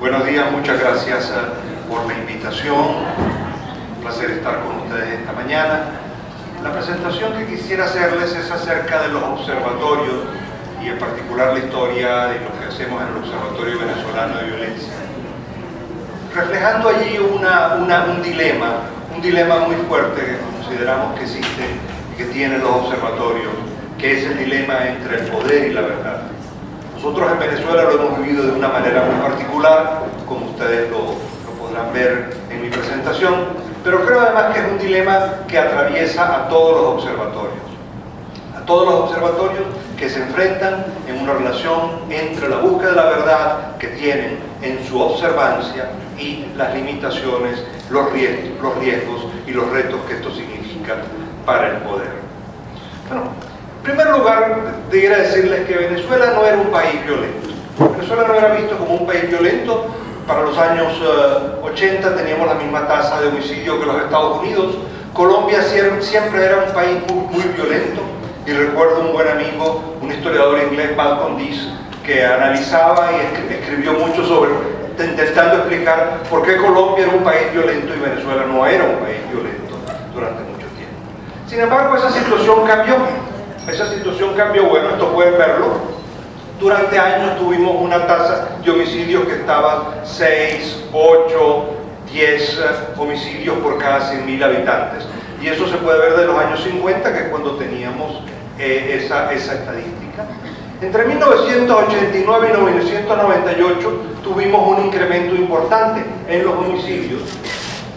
Buenos días, muchas gracias por la invitación. Un placer estar con ustedes esta mañana. La presentación que quisiera hacerles es acerca de los observatorios y en particular la historia de lo que hacemos en el Observatorio Venezolano de Violencia, reflejando allí un dilema muy fuerte que consideramos que existe y que tienen los observatorios, que es el dilema entre el poder y la verdad. Nosotros en Venezuela lo hemos vivido de una manera muy particular, como ustedes lo podrán ver en mi presentación, pero creo además que es un dilema que atraviesa a todos los observatorios. A todos los observatorios que se enfrentan en una relación entre la búsqueda de la verdad que tienen en su observancia y las limitaciones, los riesgos y los retos que esto significa para el poder. Bueno, en primer lugar, debería decirles que Venezuela no era un país violento. Venezuela no era visto como un país violento. Para los años 80 teníamos la misma tasa de homicidio que los Estados Unidos. Colombia siempre era un país muy violento. Y recuerdo un buen amigo, un historiador inglés, Malcolm Dees, que analizaba y escribió mucho sobre, intentando explicar por qué Colombia era un país violento y Venezuela no era un país violento durante mucho tiempo. Sin embargo, esa situación cambió. Bueno, esto pueden verlo. Durante años tuvimos una tasa de homicidios que estaba 6, 8, 10 homicidios por cada 100.000 habitantes. Y eso se puede ver de los años 50, que es cuando teníamos esa estadística. Entre 1989 y 1998 tuvimos un incremento importante en los homicidios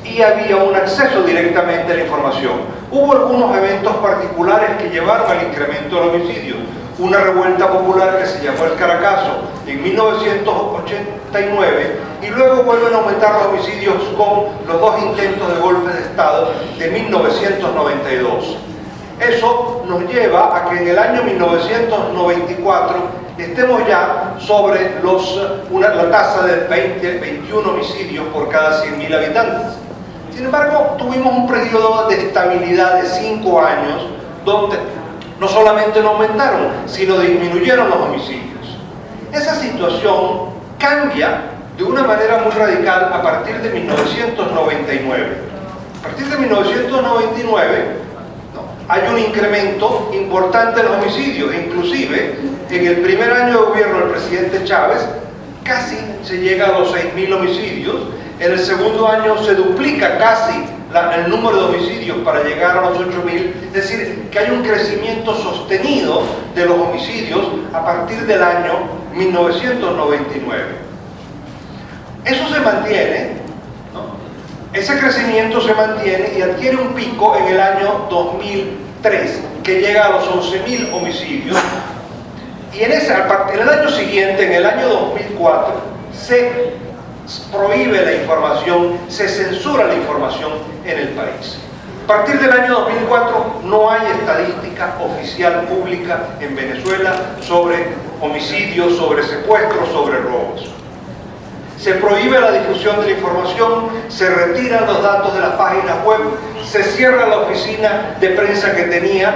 y había un acceso directamente a la información. Hubo algunos eventos particulares que llevaron al incremento del homicidio. Una revuelta popular que se llamó el Caracazo en 1989 y luego vuelven a aumentar los homicidios con los dos intentos de golpe de Estado de 1992. Eso nos lleva a que en el año 1994 estemos ya sobre la tasa de 21 homicidios por cada 100.000 habitantes. Sin embargo, tuvimos un periodo de estabilidad de 5 años donde no solamente no aumentaron, sino disminuyeron los homicidios. Esa situación cambia de una manera muy radical a partir de 1999. A partir de 1999, hay un incremento importante en los homicidios. Inclusive, en el primer año de gobierno del presidente Chávez, casi se llega a los 6.000 homicidios. En el segundo año se duplica casi el número de homicidios para llegar a los 8.000, es decir, que hay un crecimiento sostenido de los homicidios a partir del año 1999. Eso se mantiene, ¿no? Ese crecimiento se mantiene y adquiere un pico en el año 2003, que llega a los 11.000 homicidios, y en el año siguiente, en el año 2004, se prohíbe la información, se censura la información en el país. A partir del año 2004 no hay estadística oficial pública en Venezuela sobre homicidios, sobre secuestros, sobre robos. Se prohíbe la difusión de la información, se retiran los datos de las páginas web, se cierra la oficina de prensa que tenía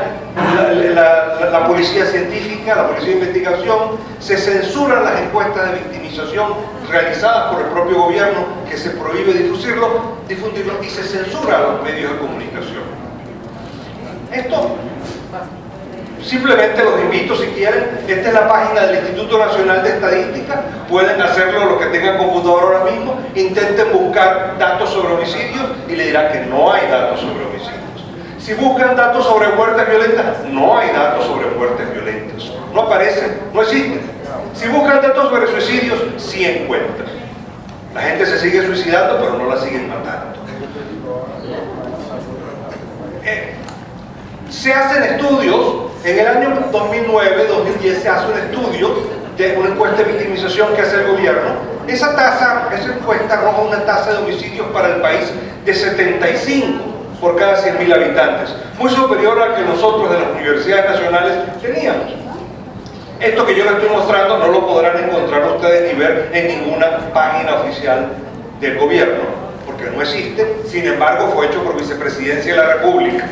la policía científica, la policía de investigación, se censuran las encuestas de victimización realizadas por el propio gobierno, que se prohíbe difundirlo, y se censura a los medios de comunicación. Esto, simplemente los invito, si quieren, esta es la página del Instituto Nacional de Estadística, pueden hacerlo los que tengan computador ahora mismo, intenten buscar datos sobre homicidios y le dirán que no hay datos sobre homicidios. Si buscan datos sobre muertes violentas, no hay datos sobre muertes violentas, no aparecen, no existen. Si buscan datos sobre suicidios, sí encuentran. La gente se sigue suicidando, pero no la siguen matando. Se hacen estudios. En el año 2009-2010 se hace un estudio de una encuesta de victimización que hace el gobierno. Esa encuesta arroja una tasa de homicidios para el país de 75 por cada 100.000 habitantes, muy superior al que nosotros de las universidades nacionales teníamos. Esto que yo les estoy mostrando no lo podrán encontrar ustedes ni ver en ninguna página oficial del gobierno, porque no existe. Sin embargo, fue hecho por Vicepresidencia de la República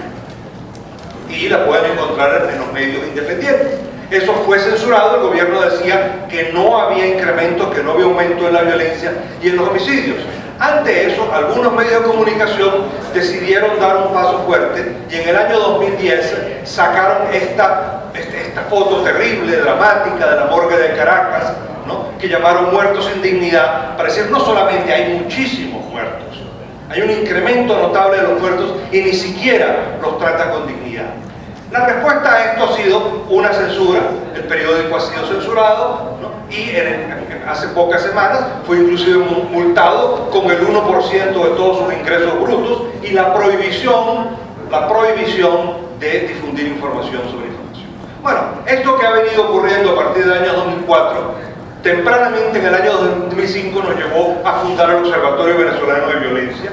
y la pueden encontrar en los medios independientes. Eso fue censurado, el gobierno decía que no había incremento, que no había aumento en la violencia y en los homicidios. Ante eso, algunos medios de comunicación decidieron dar un paso fuerte y en el año 2010 sacaron esta foto terrible, dramática de la morgue de Caracas, ¿no?, que llamaron muertos sin dignidad, para decir no solamente hay muchísimos muertos, hay un incremento notable de los muertos y ni siquiera los trata con dignidad. La respuesta a esto ha sido una censura, el periódico ha sido censurado, ¿no?, y hace pocas semanas fue inclusive multado con el 1% de todos sus ingresos brutos y la prohibición de difundir información sobre información. Bueno, esto que ha venido ocurriendo a partir del año 2004, tempranamente en el año 2005 nos llevó a fundar el Observatorio Venezolano de Violencia.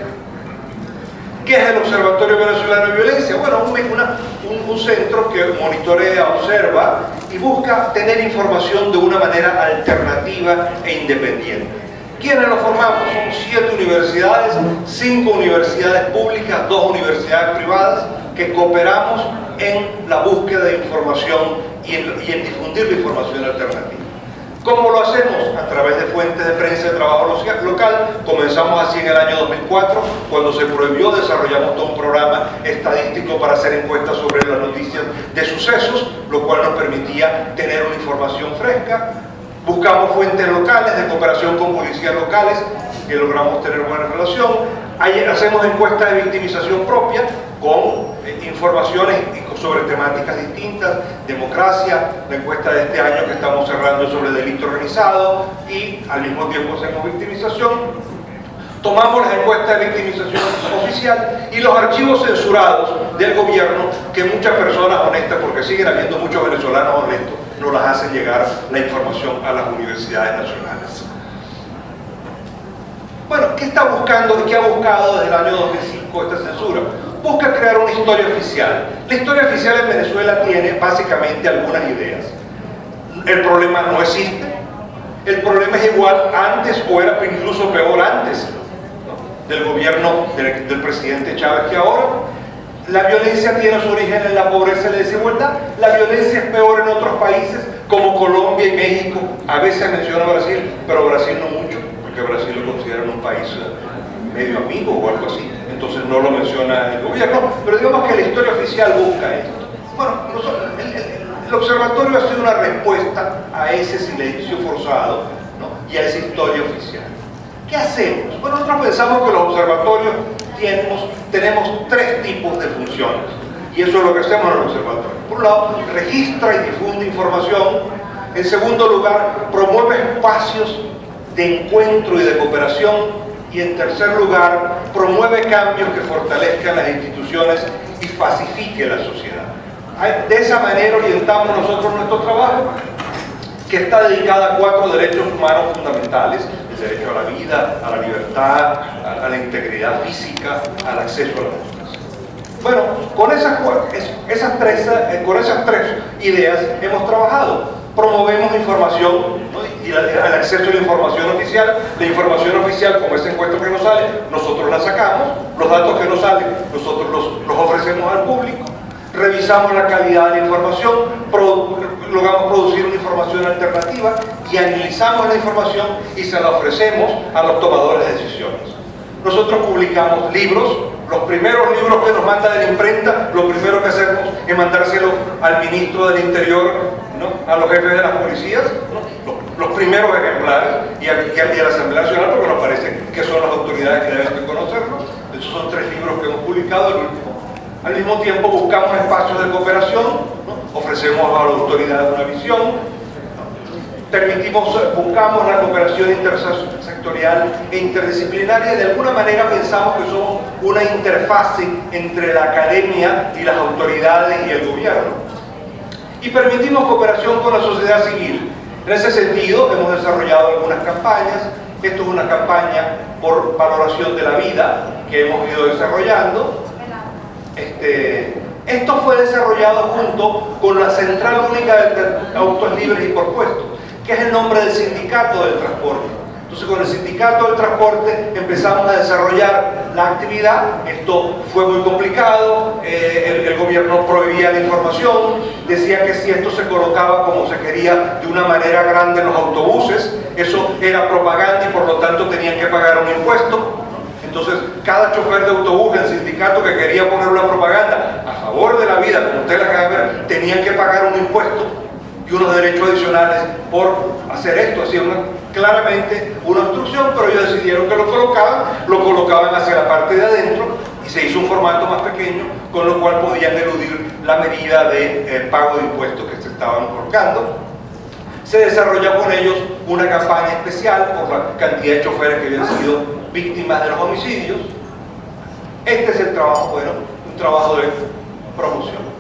¿Qué es el Observatorio Venezolano de Violencia? Bueno, un centro que monitorea, observa y busca tener información de una manera alternativa e independiente. ¿Quiénes lo formamos? Son 7 universidades, 5 universidades públicas, 2 universidades privadas, que cooperamos en la búsqueda de información y en difundir la información alternativa. ¿Cómo lo hacemos? A través de fuentes de prensa de trabajo local. Comenzamos así en el año 2004, cuando se prohibió, desarrollamos todo un programa estadístico para hacer encuestas sobre las noticias de sucesos, lo cual nos permitía tener una información fresca. Buscamos fuentes locales de cooperación con policías locales, que logramos tener buena relación. Hacemos encuestas de victimización propia con informaciones sobre temáticas distintas, democracia, la encuesta de este año que estamos cerrando sobre delito organizado, y al mismo tiempo hacemos victimización. Tomamos las encuestas de victimización oficial y los archivos censurados del gobierno, que muchas personas honestas, porque siguen habiendo muchos venezolanos honestos, nos las hacen llegar la información a las universidades nacionales. Bueno, ¿qué está buscando y qué ha buscado desde el año 2005 esta censura? Busca crear una historia oficial. La historia oficial en Venezuela tiene básicamente algunas ideas. El problema no existe, el problema es igual antes o era incluso peor antes, ¿no?, del gobierno del presidente Chávez que ahora. La violencia tiene su origen en la pobreza y la desigualdad. La violencia es peor en otros países como Colombia y México. A veces menciona Brasil, pero Brasil no mucho, porque Brasil lo consideran un país medio amigo o algo así, entonces no lo menciona el gobierno, pero digamos que la historia oficial busca esto. Bueno, el observatorio ha sido una respuesta a ese silencio forzado, ¿no?, y a esa historia oficial. ¿Qué hacemos? Bueno, nosotros pensamos que los observatorios tenemos 3 tipos de funciones, y eso es lo que hacemos en el observatorio. Por un lado, registra y difunde información. En segundo lugar, promueve espacios de encuentro y de cooperación. Y en tercer lugar, promueve cambios que fortalezcan las instituciones y pacifique la sociedad. De esa manera orientamos nosotros nuestro trabajo, que está dedicado a 4 derechos humanos fundamentales: el derecho a la vida, a la libertad, a la integridad física, al acceso a la justicia. Bueno, con esas tres ideas hemos trabajado. Promovemos información, ¿no?, y el acceso a la información oficial. La información oficial, como esa encuesta que nos sale, nosotros la sacamos. Los datos que nos salen, nosotros los ofrecemos al público. Revisamos la calidad de la información, logramos producir una información alternativa y analizamos la información y se la ofrecemos a los tomadores de decisiones. Nosotros publicamos libros. Los primeros libros que nos manda de la imprenta, lo primero que hacemos es mandárselo al ministro del Interior, ¿no?, a los jefes de las policías, ¿no?, los primeros ejemplares, y a la Asamblea Nacional, porque nos parece que son las autoridades que deben de conocerlo. Esos son 3 libros que hemos publicado. Al mismo tiempo buscamos espacios de cooperación, ¿no?, ofrecemos a las autoridades una visión. Buscamos la cooperación intersectorial e interdisciplinaria. De alguna manera pensamos que somos una interfase entre la academia y las autoridades y el gobierno. Y permitimos cooperación con la sociedad civil. En ese sentido, hemos desarrollado algunas campañas. Esto es una campaña por valoración de la vida que hemos ido desarrollando. Esto fue desarrollado junto con la Central Única de Autos Libres y por Puestos, que es el nombre del sindicato del transporte. Entonces, con el sindicato del transporte empezamos a desarrollar la actividad. Esto fue muy complicado, el gobierno prohibía la información, decía que si esto se colocaba como se quería de una manera grande en los autobuses, eso era propaganda y por lo tanto tenían que pagar un impuesto. Entonces, cada chofer de autobús del sindicato que quería poner una propaganda a favor de la vida, como usted la acaba de ver, tenían que pagar un impuesto y unos derechos adicionales por hacer esto. Hacía claramente una obstrucción, pero ellos decidieron que lo colocaban hacia la parte de adentro y se hizo un formato más pequeño, con lo cual podían eludir la medida de pago de impuestos que se estaban colocando. Se desarrolla con ellos una campaña especial por la cantidad de choferes que habían sido víctimas de los homicidios. Este es el trabajo, bueno, un trabajo de promoción.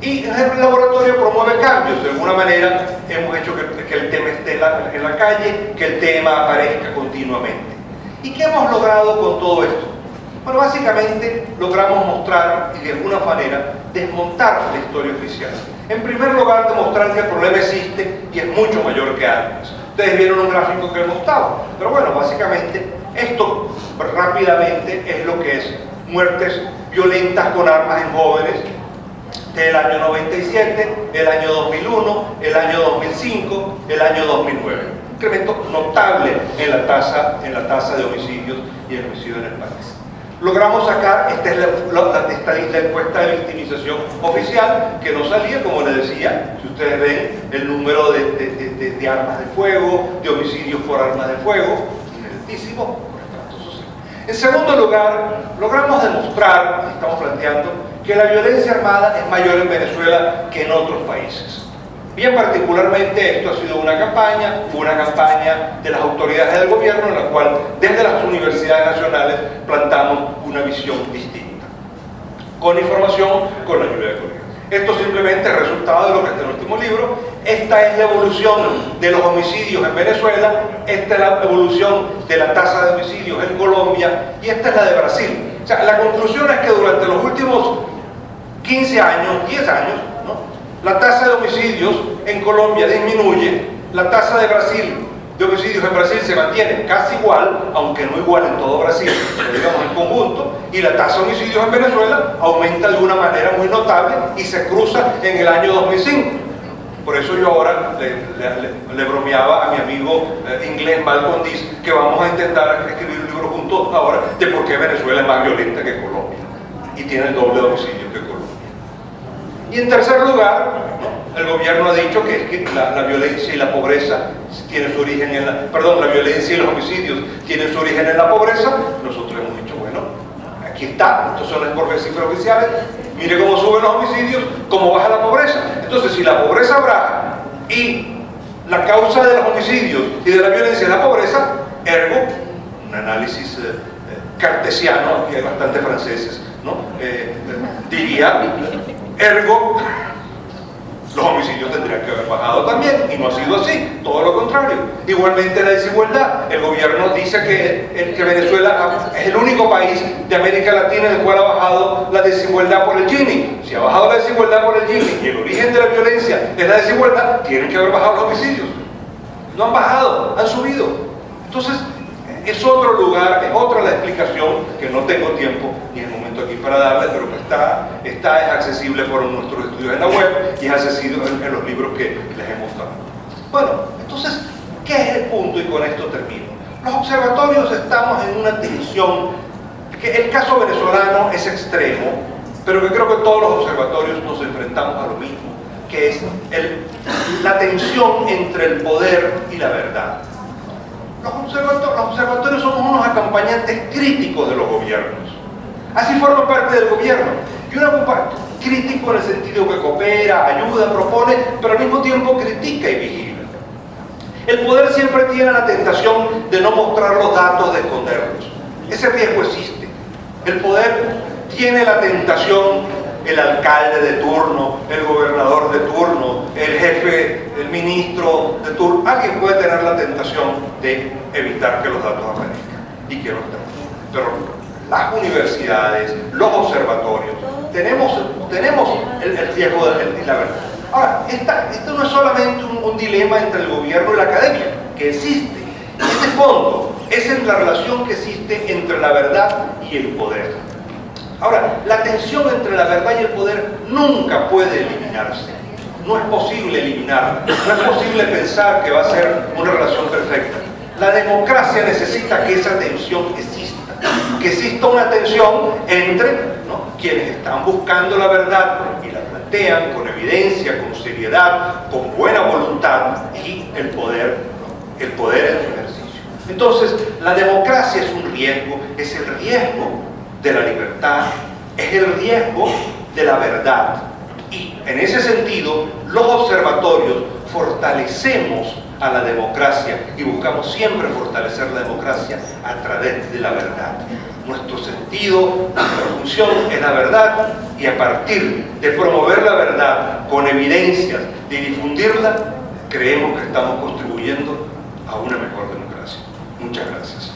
Y el laboratorio promueve cambios. De alguna manera hemos hecho que el tema esté en la calle, que el tema aparezca continuamente. ¿Y qué hemos logrado con todo esto? Bueno, básicamente logramos mostrar y de alguna manera desmontar la historia oficial. En primer lugar, demostrar que el problema existe y es mucho mayor que antes. Ustedes vieron un gráfico que mostraba, pero bueno, básicamente esto rápidamente es lo que es muertes violentas con armas en jóvenes del año 97, el año 2001, el año 2005, el año 2009. Un incremento notable en la tasa de homicidios y el homicidio en el país. Logramos sacar, esta es la encuesta de victimización oficial, que no salía, como les decía, si ustedes ven el número de armas de fuego, de homicidios por armas de fuego, altísimo por estrato social. En segundo lugar, logramos demostrar, estamos planteando, que la violencia armada es mayor en Venezuela que en otros países. Bien particularmente esto ha sido una campaña de las autoridades del gobierno en la cual desde las universidades nacionales plantamos una visión distinta. Con información, con la lluvia de colegas. Esto simplemente es resultado de lo que está en el último libro. Esta es la evolución de los homicidios en Venezuela, esta es la evolución de la tasa de homicidios en Colombia y esta es la de Brasil. O sea, la conclusión es que durante los últimos 15 años, 10 años, ¿no?, la tasa de homicidios en Colombia disminuye, la tasa de homicidios en Brasil se mantiene casi igual, aunque no igual en todo Brasil, pero digamos en conjunto, y la tasa de homicidios en Venezuela aumenta de una manera muy notable y se cruza en el año 2005. Por eso yo ahora le bromeaba a mi amigo inglés Malcolm Diz que vamos a intentar escribir un libro juntos ahora de por qué Venezuela es más violenta que Colombia y tiene el doble de homicidios que Colombia. Y en tercer lugar, ¿no?, el gobierno ha dicho que la violencia y la pobreza tienen su origen en la violencia y los homicidios tienen su origen en la pobreza. Nosotros hemos dicho, bueno, aquí está, estas son las cifras oficiales, mire cómo suben los homicidios, cómo baja la pobreza. Entonces, si la pobreza baja y la causa de los homicidios y de la violencia es la pobreza, ergo, un análisis cartesiano, que hay bastantes franceses, ¿no?, diría, ergo, los homicidios tendrían que haber bajado también, y no ha sido así, todo lo contrario. Igualmente la desigualdad, el gobierno dice que Venezuela es el único país de América Latina en el cual ha bajado la desigualdad por el Gini. Si ha bajado la desigualdad por el Gini y el origen de la violencia es la desigualdad, tienen que haber bajado los homicidios. No han bajado, han subido. Entonces, es otro lugar, es otra la explicación que no tengo tiempo ni el momento aquí para darle, pero que es accesible por nuestros estudios en la web y es accesible en los libros que les he mostrado. Bueno, entonces, ¿qué es el punto? Y con esto termino. Los observatorios estamos en una tensión, que el caso venezolano es extremo, pero que creo que todos los observatorios nos enfrentamos a lo mismo, que es la tensión entre el poder y la verdad. Los observatorios somos unos acompañantes críticos de los gobiernos. Así forman parte del gobierno. Y un crítico en el sentido que coopera, ayuda, propone, pero al mismo tiempo critica y vigila. El poder siempre tiene la tentación de no mostrar los datos, de esconderlos. Ese riesgo existe. El poder tiene la tentación, el alcalde de turno, el gobernador de turno, el jefe, el ministro de turno, alguien puede tener la tentación de evitar que los datos aparezcan y que los tengan. Pero las universidades, los observatorios, tenemos el riesgo de la verdad. Ahora, esto no es solamente un dilema entre el gobierno y la academia. que existe. Este fondo es en la relación que existe entre la verdad y el poder. Ahora, la tensión entre la verdad y el poder nunca puede eliminarse. No es posible eliminarla. No es posible pensar que va a ser una relación perfecta. La democracia necesita que esa tensión exista. Que exista una tensión entre, ¿no?, quienes están buscando la verdad y la plantean con evidencia, con seriedad, con buena voluntad, y el poder, ¿no?, el poder en su ejercicio. Entonces, la democracia es un riesgo, es el riesgo de la libertad, es el riesgo de la verdad. Y en ese sentido, los observatorios fortalecemos a la democracia y buscamos siempre fortalecer la democracia a través de la verdad. Nuestro sentido, nuestra función es la verdad, y a partir de promover la verdad con evidencias, de difundirla, creemos que estamos contribuyendo a una mejor democracia. Muchas gracias.